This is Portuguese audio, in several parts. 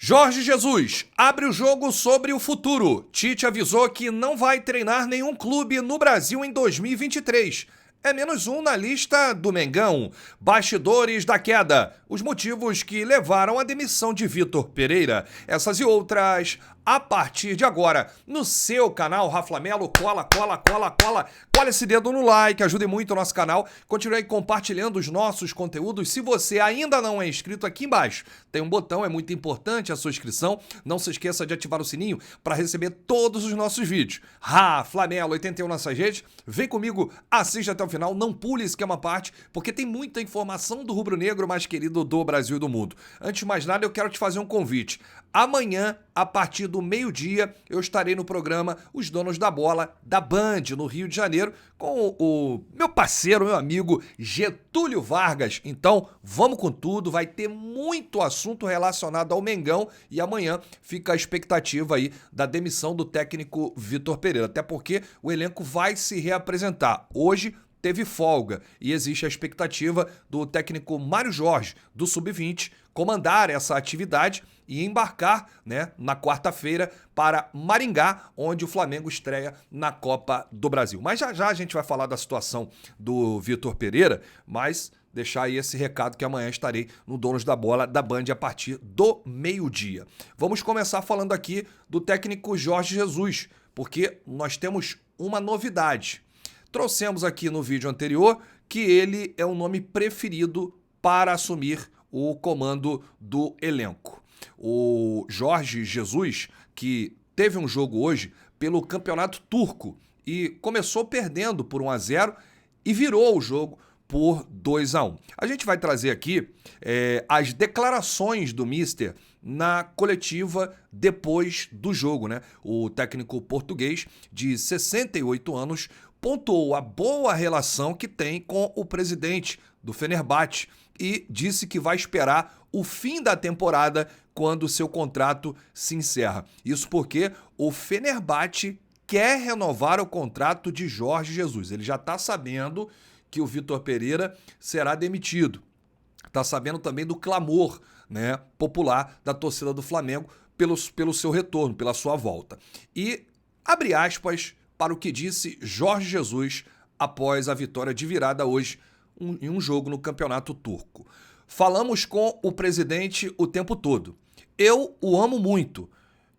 Jorge Jesus abre o jogo sobre o futuro. Tite avisou que não vai treinar nenhum clube no Brasil em 2023. É menos um na lista do Mengão. Bastidores da queda. Os motivos que levaram à demissão de Vitor Pereira. Essas e outras a partir de agora no seu canal Rafa Melo. Cola esse dedo no like, ajude muito o nosso canal. Continue compartilhando os nossos conteúdos. Se você ainda não é inscrito, aqui embaixo tem um botão, é muito importante a sua inscrição. Não se esqueça de ativar o sininho para receber todos os nossos vídeos. Rafa Melo 81 nessas redes. Vem comigo, assista até o final, não pule esquema parte, porque tem muita informação do rubro-negro mais querido do Brasil e do mundo. Antes de mais nada, eu quero te fazer um convite. Amanhã, a partir do meio-dia, eu estarei no programa Os Donos da Bola, da Band, no Rio de Janeiro, com o meu parceiro, meu amigo Getúlio Vargas. Então, vamos com tudo, vai ter muito assunto relacionado ao Mengão e amanhã fica a expectativa aí da demissão do técnico Vitor Pereira, até porque o elenco vai se reapresentar. Hoje teve folga e existe a expectativa do técnico Mário Jorge, do Sub-20, comandar essa atividade e embarcar, na quarta-feira para Maringá, onde o Flamengo estreia na Copa do Brasil. Mas já a gente vai falar da situação do Vitor Pereira, mas deixar aí esse recado que amanhã estarei no Donos da Bola da Band a partir do meio-dia. Vamos começar falando aqui do técnico Jorge Jesus, porque nós temos uma novidade. Trouxemos aqui no vídeo anterior que ele é o nome preferido para assumir o comando do elenco. O Jorge Jesus, que teve um jogo hoje pelo Campeonato Turco e começou perdendo por 1-0 e virou o jogo por 2-1. A gente vai trazer aqui as declarações do Mister na coletiva depois do jogo, O técnico português de 68 anos pontuou a boa relação que tem com o presidente do Fenerbahçe e disse que vai esperar o fim da temporada quando seu contrato se encerra. Isso porque o Fenerbahçe quer renovar o contrato de Jorge Jesus. Ele já está sabendo que o Vitor Pereira será demitido. Está sabendo também do clamor, popular da torcida do Flamengo pelo seu retorno, pela sua volta. E abre aspas para o que disse Jorge Jesus após a vitória de virada hoje em um jogo no Campeonato Turco. Falamos com o presidente o tempo todo. Eu o amo muito.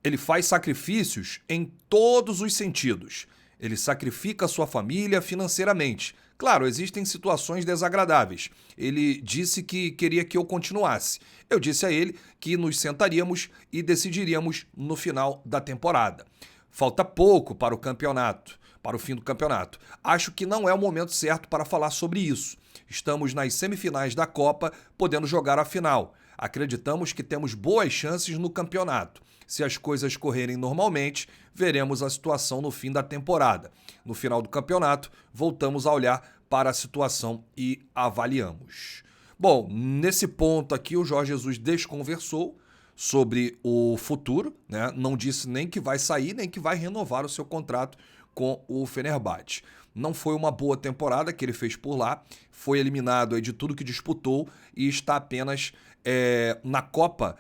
Ele faz sacrifícios em todos os sentidos. Ele sacrifica sua família financeiramente. Claro, existem situações desagradáveis. Ele disse que queria que eu continuasse. Eu disse a ele que nos sentaríamos e decidiríamos no final da temporada. Falta pouco para o campeonato, para o fim do campeonato. Acho que não é o momento certo para falar sobre isso. Estamos nas semifinais da Copa, podendo jogar a final. Acreditamos que temos boas chances no campeonato. Se as coisas correrem normalmente, veremos a situação no fim da temporada. No final do campeonato, voltamos a olhar para a situação e avaliamos. Bom, nesse ponto aqui, o Jorge Jesus desconversou sobre o futuro, Não disse nem que vai sair, nem que vai renovar o seu contrato com o Fenerbahçe. Não foi uma boa temporada que ele fez por lá, foi eliminado aí de tudo que disputou e está apenas na Copa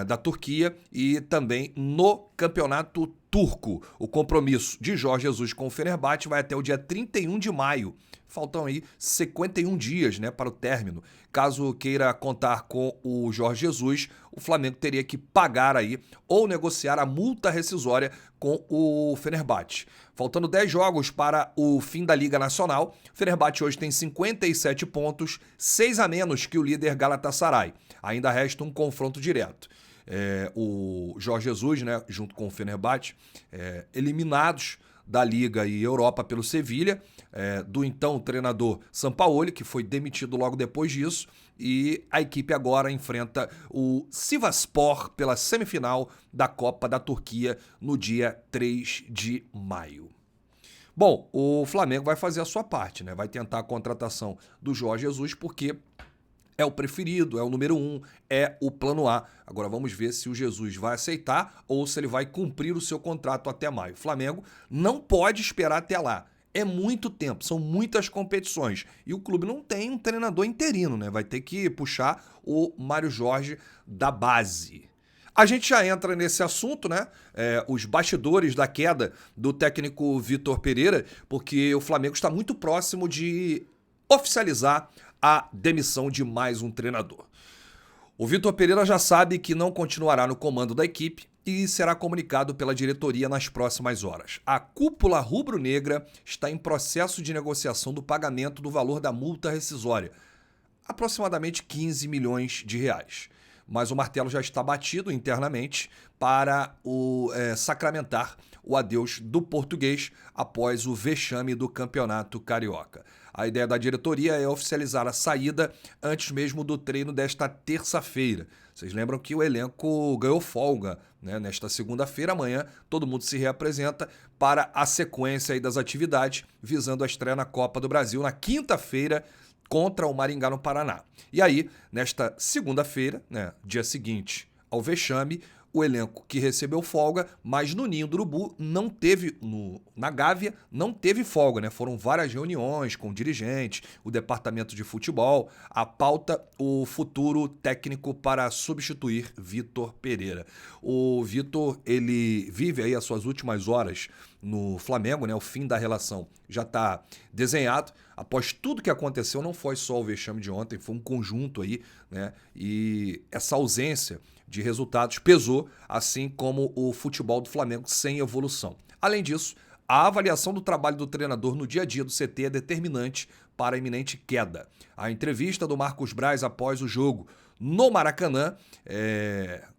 da Turquia e também no Campeonato Turco. O compromisso de Jorge Jesus com o Fenerbahçe vai até o dia 31 de maio. Faltam aí 51 dias, para o término. Caso queira contar com o Jorge Jesus, o Flamengo teria que pagar aí ou negociar a multa rescisória com o Fenerbahçe. Faltando 10 jogos para o fim da Liga Nacional, o Fenerbahçe hoje tem 57 pontos, 6 a menos que o líder Galatasaray. Ainda resta um confronto direto. O Jorge Jesus, junto com o Fenerbahçe, eliminados da Liga e Europa pelo Sevilha, do então treinador Sampaoli, que foi demitido logo depois disso, e a equipe agora enfrenta o Sivasspor pela semifinal da Copa da Turquia no dia 3 de maio. Bom, o Flamengo vai fazer a sua parte, vai tentar a contratação do Jorge Jesus, porque é o preferido, é o número 1, é o plano A. Agora vamos ver se o Jesus vai aceitar ou se ele vai cumprir o seu contrato até maio. O Flamengo não pode esperar até lá. É muito tempo, são muitas competições. E o clube não tem um treinador interino, Vai ter que puxar o Mário Jorge da base. A gente já entra nesse assunto, né? Os bastidores da queda do técnico Vitor Pereira, porque o Flamengo está muito próximo de oficializar a demissão de mais um treinador. O Vitor Pereira já sabe que não continuará no comando da equipe e será comunicado pela diretoria nas próximas horas. A cúpula rubro-negra está em processo de negociação do pagamento do valor da multa rescisória, aproximadamente 15 milhões de reais. Mas o martelo já está batido internamente para sacramentar o adeus do português após o vexame do Campeonato Carioca. A ideia da diretoria é oficializar a saída antes mesmo do treino desta terça-feira. Vocês lembram que o elenco ganhou folga, né? Nesta segunda-feira, amanhã, todo mundo se reapresenta para a sequência aí das atividades, visando a estreia na Copa do Brasil na quinta-feira, contra o Maringá no Paraná. E aí, nesta segunda-feira, né, dia seguinte ao vexame, o elenco que recebeu folga, mas no Ninho do Urubu não teve, na Gávea, não teve folga, né? Foram várias reuniões com dirigentes, o departamento de futebol, a pauta, o futuro técnico para substituir Vitor Pereira. O Vitor, ele vive aí as suas últimas horas no Flamengo, né? O fim da relação já está desenhado. Após tudo que aconteceu, não foi só o vexame de ontem, foi um conjunto aí, né? E essa ausência de resultados pesou, assim como o futebol do Flamengo sem evolução. Além disso, a avaliação do trabalho do treinador no dia a dia do CT é determinante para a iminente queda. A entrevista do Marcos Braz após o jogo no Maracanã,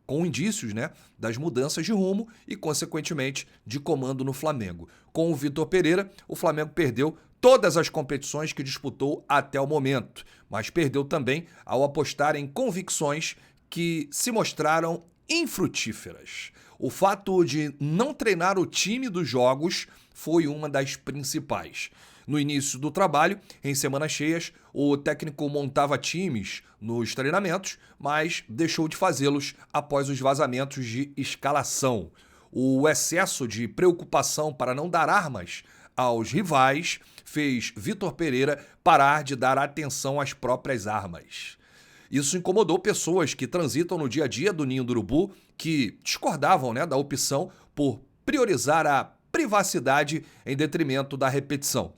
com indícios, né, das mudanças de rumo e, consequentemente, de comando no Flamengo. Com o Vitor Pereira, o Flamengo perdeu todas as competições que disputou até o momento, mas perdeu também ao apostar em convicções que se mostraram infrutíferas. O fato de não treinar o time dos jogos foi uma das principais. No início do trabalho, em semanas cheias, o técnico montava times nos treinamentos, mas deixou de fazê-los após os vazamentos de escalação. O excesso de preocupação para não dar armas aos rivais fez Vitor Pereira parar de dar atenção às próprias armas. Isso incomodou pessoas que transitam no dia a dia do Ninho do Urubu, que discordavam, né, da opção por priorizar a privacidade em detrimento da repetição.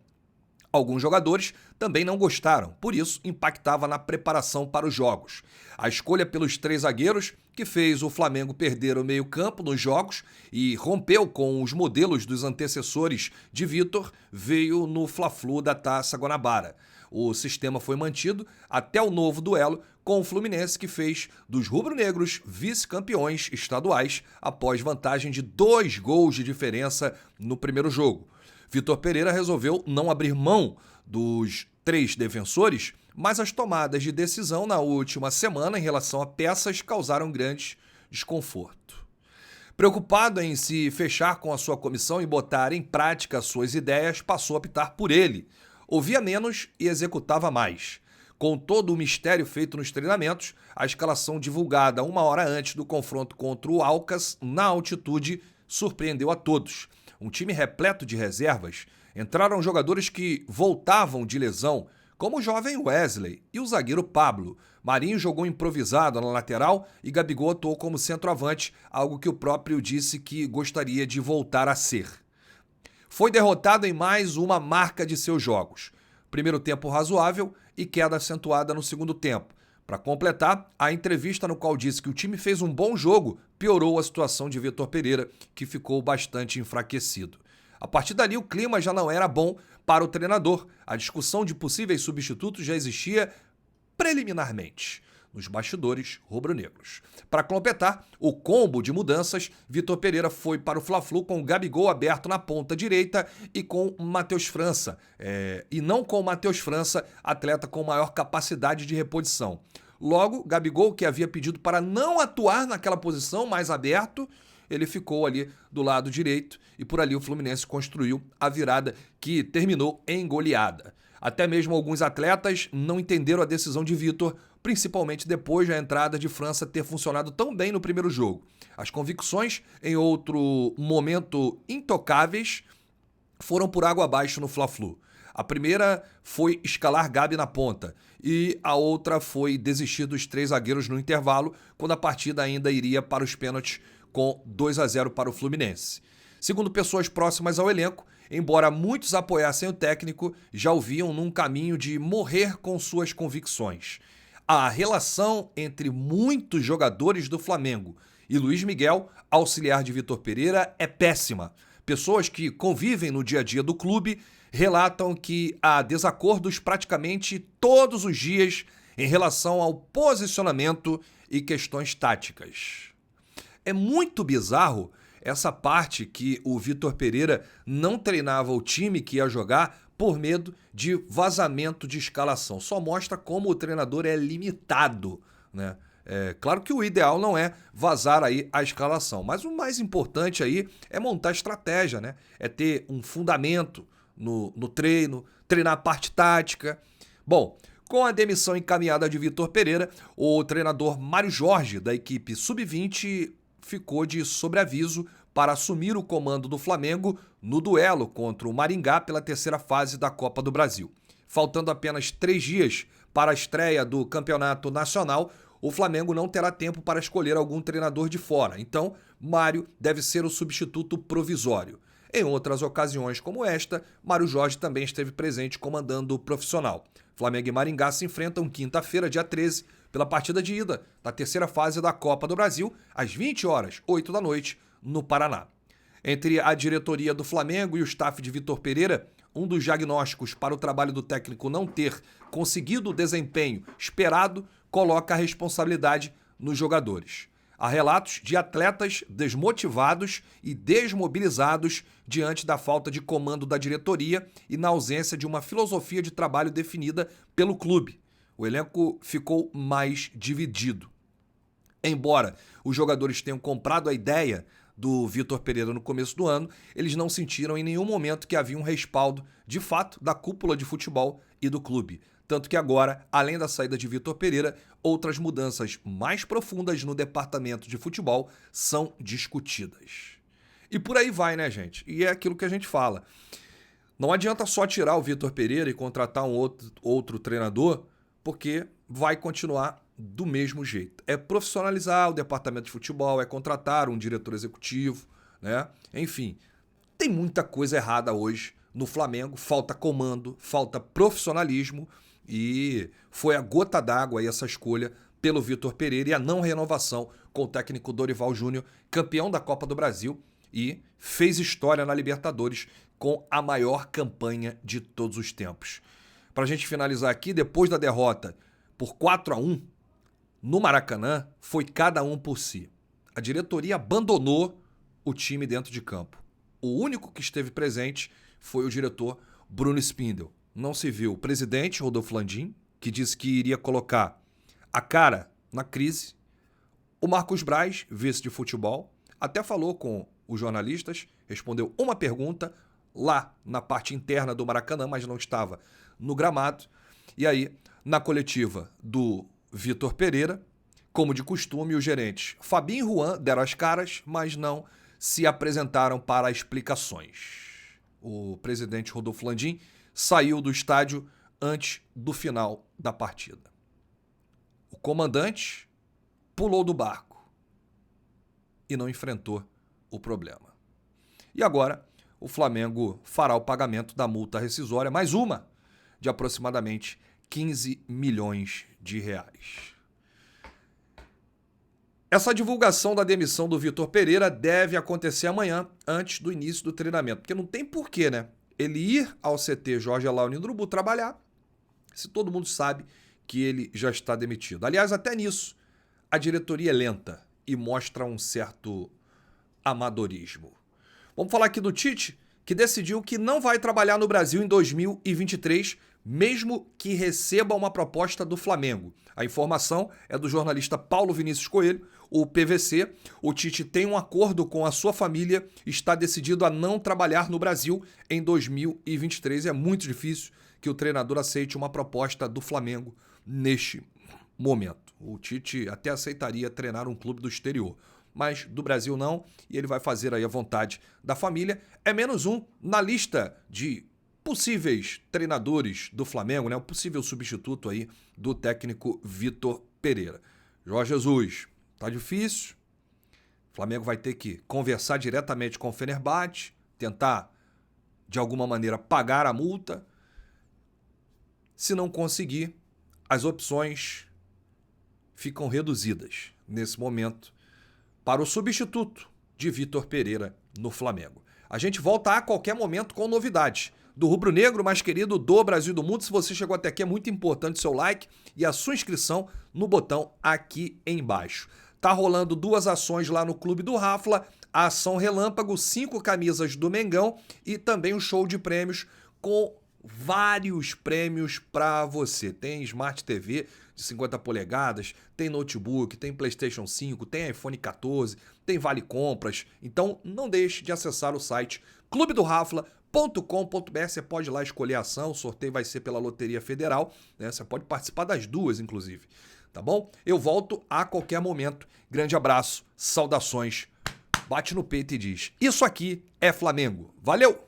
Alguns jogadores também não gostaram, por isso impactava na preparação para os jogos. A escolha pelos 3 zagueiros, que fez o Flamengo perder o meio-campo nos jogos e rompeu com os modelos dos antecessores de Vitor, veio no Fla-Flu da Taça Guanabara. O sistema foi mantido até o novo duelo com o Fluminense, que fez dos rubro-negros vice-campeões estaduais após vantagem de 2 gols de diferença no primeiro jogo. Vitor Pereira resolveu não abrir mão dos 3 defensores, mas as tomadas de decisão na última semana em relação a peças causaram grande desconforto. Preocupado em se fechar com a sua comissão e botar em prática suas ideias, passou a optar por ele. Ouvia menos e executava mais. Com todo o mistério feito nos treinamentos, a escalação divulgada 1 hora antes do confronto contra o Alcas, na altitude, surpreendeu a todos. Um time repleto de reservas, entraram jogadores que voltavam de lesão, como o jovem Wesley e o zagueiro Pablo. Marinho jogou improvisado na lateral e Gabigol atuou como centroavante, algo que o próprio disse que gostaria de voltar a ser. Foi derrotado em mais uma marca de seus jogos. Primeiro tempo razoável e queda acentuada no segundo tempo. Para completar, a entrevista no qual disse que o time fez um bom jogo piorou a situação de Vitor Pereira, que ficou bastante enfraquecido. A partir dali, o clima já não era bom para o treinador. A discussão de possíveis substitutos já existia preliminarmente nos bastidores rubro-negros. Para completar o combo de mudanças, Vitor Pereira foi para o Fla-Flu com o Gabigol aberto na ponta direita e com o Matheus França. E não com o Matheus França, atleta com maior capacidade de reposição. Logo, Gabigol, que havia pedido para não atuar naquela posição mais aberto, ele ficou ali do lado direito e por ali o Fluminense construiu a virada que terminou em goleada. Até mesmo alguns atletas não entenderam a decisão de Vitor, principalmente depois da entrada de França ter funcionado tão bem no primeiro jogo. As convicções, em outro momento intocáveis, foram por água abaixo no Fla-Flu. A primeira foi escalar Gabi na ponta e a outra foi desistir dos 3 zagueiros no intervalo, quando a partida ainda iria para os pênaltis com 2-0 para o Fluminense. Segundo pessoas próximas ao elenco, embora muitos apoiassem o técnico, já o viam num caminho de morrer com suas convicções. A relação entre muitos jogadores do Flamengo e Luiz Miguel, auxiliar de Vitor Pereira, é péssima. Pessoas que convivem no dia a dia do clube relatam que há desacordos praticamente todos os dias em relação ao posicionamento e questões táticas. É muito bizarro essa parte que o Vitor Pereira não treinava o time que ia jogar por medo de vazamento de escalação. Só mostra como o treinador é limitado, né? É claro que o ideal não é vazar aí a escalação, mas o mais importante aí é montar estratégia, né? É ter um fundamento no treino, treinar a parte tática. Bom, com a demissão encaminhada de Vitor Pereira, o treinador Mário Jorge, da equipe Sub-20, ficou de sobreaviso para assumir o comando do Flamengo no duelo contra o Maringá pela 3ª fase da Copa do Brasil. Faltando apenas 3 dias para a estreia do Campeonato Nacional, o Flamengo não terá tempo para escolher algum treinador de fora, então Mário deve ser o substituto provisório. Em outras ocasiões como esta, Mário Jorge também esteve presente comandando o profissional. Flamengo e Maringá se enfrentam quinta-feira, dia 13, pela partida de ida da 3ª fase da Copa do Brasil, às 20 horas, 8 da noite, no Paraná. Entre a diretoria do Flamengo e o staff de Vitor Pereira, um dos diagnósticos para o trabalho do técnico não ter conseguido o desempenho esperado coloca a responsabilidade nos jogadores. Há relatos de atletas desmotivados e desmobilizados diante da falta de comando da diretoria e na ausência de uma filosofia de trabalho definida pelo clube. O elenco ficou mais dividido. Embora os jogadores tenham comprado a ideia do Vitor Pereira no começo do ano, eles não sentiram em nenhum momento que havia um respaldo, de fato, da cúpula de futebol e do clube. Tanto que agora, além da saída de Vitor Pereira, outras mudanças mais profundas no departamento de futebol são discutidas. E por aí vai, né, gente? E é aquilo que a gente fala. Não adianta só tirar o Vitor Pereira e contratar um outro treinador, porque vai continuar do mesmo jeito. É profissionalizar o departamento de futebol, é contratar um diretor executivo, né? Enfim, tem muita coisa errada hoje no Flamengo, falta comando, falta profissionalismo e foi a gota d'água aí essa escolha pelo Vitor Pereira e a não renovação com o técnico Dorival Júnior, campeão da Copa do Brasil e fez história na Libertadores com a maior campanha de todos os tempos. Para a gente finalizar aqui, depois da derrota por 4-1 no Maracanã, foi cada um por si. A diretoria abandonou o time dentro de campo. O único que esteve presente foi o diretor Bruno Spindel. Não se viu o presidente Rodolfo Landim, que disse que iria colocar a cara na crise. O Marcos Braz, vice de futebol, até falou com os jornalistas, respondeu uma pergunta lá na parte interna do Maracanã, mas não estava no gramado. E aí, na coletiva do Vitor Pereira, como de costume, os gerentes Fabinho e Juan deram as caras, mas não se apresentaram para explicações. O presidente Rodolfo Landim saiu do estádio antes do final da partida. O comandante pulou do barco e não enfrentou o problema. E agora, o Flamengo fará o pagamento da multa rescisória, mais uma, de aproximadamente 15 milhões de reais. Essa divulgação da demissão do Vitor Pereira deve acontecer amanhã, antes do início do treinamento, porque não tem porquê, né? Ele ir ao CT Jorge Alain do Urubu trabalhar, se todo mundo sabe que ele já está demitido. Aliás, até nisso, a diretoria é lenta e mostra um certo amadorismo. Vamos falar aqui do Tite, que decidiu que não vai trabalhar no Brasil em 2023, mesmo que receba uma proposta do Flamengo. A informação é do jornalista Paulo Vinícius Coelho, o PVC. O Tite tem um acordo com a sua família, está decidido a não trabalhar no Brasil em 2023. É muito difícil que o treinador aceite uma proposta do Flamengo neste momento. O Tite até aceitaria treinar um clube do exterior, mas do Brasil não, e ele vai fazer aí a vontade da família. É menos um na lista de possíveis treinadores do Flamengo, né? O possível substituto aí do técnico Vitor Pereira. Jorge Jesus, tá difícil. O Flamengo vai ter que conversar diretamente com o Fenerbahçe, tentar, de alguma maneira, pagar a multa. Se não conseguir, as opções ficam reduzidas nesse momento para o substituto de Vitor Pereira no Flamengo. A gente volta a qualquer momento com novidades do rubro-negro mais querido do Brasil e do mundo. Se você chegou até aqui, é muito importante o seu like e a sua inscrição no botão aqui embaixo. Tá rolando 2 ações lá no Clube do Rafla, a ação Relâmpago, 5 camisas do Mengão e também um show de prêmios com vários prêmios para você. Tem Smart TV de 50 polegadas, tem notebook, tem PlayStation 5, tem iPhone 14, tem vale compras. Então não deixe de acessar o site clubedorafla.com.br. Você pode ir lá escolher a ação, o sorteio vai ser pela Loteria Federal, né? Você pode participar das 2, inclusive. Tá bom? Eu volto a qualquer momento. Grande abraço, saudações, bate no peito e diz: isso aqui é Flamengo. Valeu!